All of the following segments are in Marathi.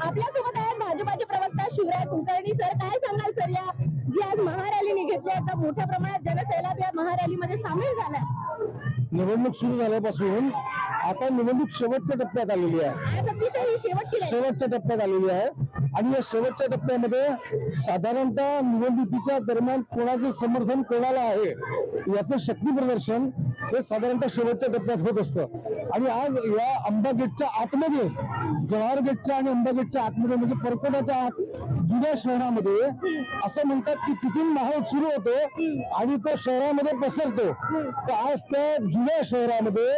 आपल्यासोबत आहेत भाजपाचे प्रवक्ता शिवराय कुलकर्णी सर. काय सांगाल सर, या जी आज महारॅली निघितली, आता मोठ्या प्रमाणात जनसैलाब या महारॅलीमध्ये सामील झालाय? निवडणूक सुरू झाल्यापासून आता निवडणूक शेवटच्या टप्प्यात आलेली आहे. आज अतिशय ही शेवटची रॅली. शेवटच्या टप्प्यात आलेली आहे आणि या शेवटच्या टप्प्यामध्ये साधारणतः निवडणुकीच्या दरम्यान कोणाचे समर्थन कोणाला आहे याचं शक्ती प्रदर्शन हे साधारणतः शेवटच्या टप्प्यात होत असतं. आणि आज या अंबा गेटच्या आतमध्ये, जवाहर गेटच्या आणि अंबा गेटच्या आतमध्ये म्हणजे परकोटाच्या आत जुन्या शहरामध्ये असं म्हणतात की तिथून माहोल सुरू होतो आणि तो शहरामध्ये पसरतो. तर आज त्या जुन्या शहरामध्ये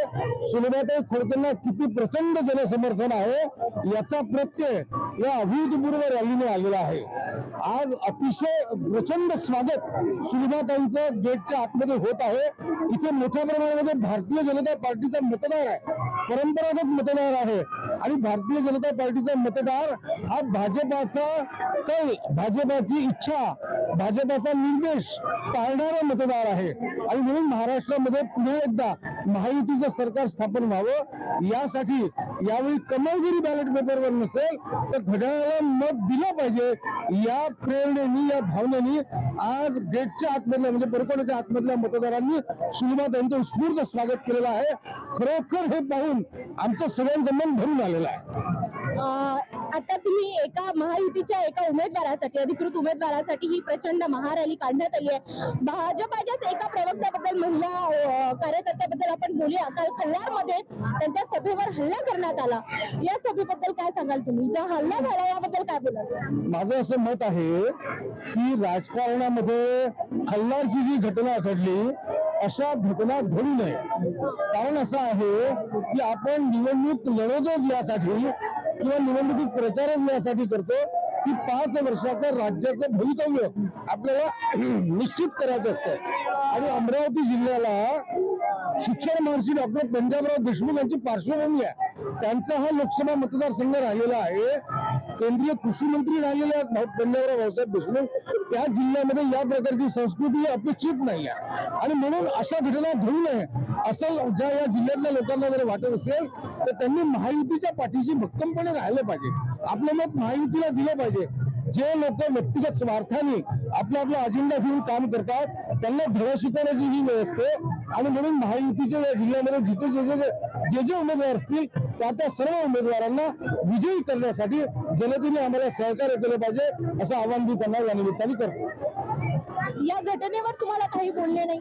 सुलभाताई खोडकेंना किती प्रचंड जनसमर्थन आहे याचा प्रत्यय या अभूतपूर्व रॅलीने आलेला आहे. आज अतिशय प्रचंड स्वागत सुलभाताईंचं गेटच्या आतमध्ये होत आहे. इथे मोठ्या प्रमाणामध्ये भारतीय जनता पार्टीचा मतदार आहे, परंपरागत मतदार आहे आणि भारतीय जनता पार्टीचा मतदार हा भाजपाचा कल, भाजपाची इच्छा, भाजपाचा निर्देश पाळणारा मतदार आहे. आणि म्हणून महाराष्ट्रामध्ये पुन्हा एकदा महायुतीचं सरकार स्थापन व्हावं यासाठी यावेळी कमाल जरी बॅलेट पेपरवर नसेल तर घड्याळाला मत दिलं पाहिजे या प्रेरणेने, या भावनेने आज गेटच्या आतमधल्या म्हणजे परकोटाच्या आतमधल्या मतदारांनी सुलभाताईंचं उत्स्फूर्त स्वागत केलेलं आहे. खरोखर हे पाहून आमचं सगळ्यांचं मन भरून आलेलं आहे. आता तुम्ही एका महायुतीच्या एका उमेदवारासाठी, अधिकृत उमेदवारासाठी ही प्रचंड महारॅली काढण्यात आली आहे. भाजपाच्याच एका प्रवक्त्याबद्दल, महिला कार्यकर्त्याबद्दल आपण बोलूया. काल कल्याणमध्ये त्यांच्या सभेवर हल्ला करण्यात आला. या सभेबद्दल काय सांगाल तुम्ही? जो हल्ला झाला याबद्दल काय बोलाल? माझं असं मत आहे की राजकारणामध्ये खल्लारची जी घटना घडली अशा घटना घडू नये. कारण असं आहे की आपण निवडणूक लढवतोच यासाठी किंवा निवडणुकीत प्रचारच यासाठी करतो की 5 वर्षाचं राज्याचं भवितव्य आपल्याला निश्चित करायचं असतं. आणि अमरावती जिल्ह्याला शिक्षण महर्षी डॉक्टर पंजाबराव देशमुख यांची पार्श्वभूमी आहे. त्यांचा हा लोकसभा मतदारसंघ राहिलेला आहे. केंद्रीय कृषी मंत्री राहिलेले आहेत पंजाबराव भाऊसाहेब देशमुख. त्या जिल्ह्यामध्ये या प्रकारची संस्कृती अपेक्षित नाही आहे आणि म्हणून अशा घटना घडू नये असं ज्या या जिल्ह्यातल्या लोकांना जर वाटत असेल तर त्यांनी महायुतीच्या पाठीशी भक्कमपणे राहिलं पाहिजे. आपलं मत महायुतीला दिलं पाहिजे. जे लोक व्यक्तिगत स्वार्थाने आपला अजेंडा घेऊन काम करतात त्यांना धडा शिकवण्याची ही वेळ असते. आणि म्हणून महायुतीच्या या जिल्ह्यामध्ये जिथे जे उमेदवार असतील त्या सर्व उमेदवारांना विजयी करण्यासाठी जनतेने आम्हाला सहकार्य केलं पाहिजे असं आवाहन मी त्यांना या निमित्ताने करतो. या घटनेवर तुम्हाला काही बोलणे नाही?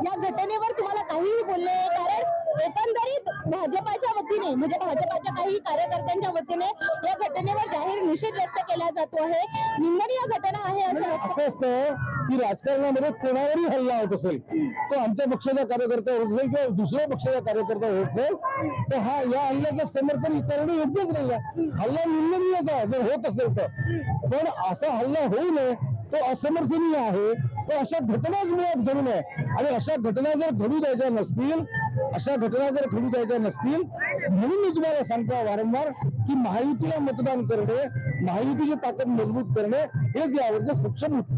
या घटनेवर तुम्हाला काहीही बोलणे? कारण एकंदरीत भाजपाच्या वतीने, म्हणजे भाजपाच्या काही कार्यकर्त्यांच्या वतीने या घटनेवर जाहीर निषेध व्यक्त केला जातो आहे. निंदनीय घटना आहे असं असतं की राजकारणामध्ये कोणावरही हल्ला होत असेल, तो आमच्या पक्षाचा कार्यकर्ता होत असेल किंवा दुसऱ्या पक्षाचा कार्यकर्ता होत असेल तर या हल्ल्याचं समर्थन करणं योग्यच नाही आहे. हल्ला निंदनीयच आहे जर होत असेल तर. पण असा हल्ला होऊ नये तो असमर्थनीय आहे. तो अशा घटनाच मुळात घडू नये. आणि अशा घटना जर घडू द्यायच्या नसतील, म्हणून मी तुम्हाला सांगतो वारंवार की महायुतीला मतदान करणे, महायुतीची ताकद मजबूत करणे हेच यावरचं सक्षम उत्तर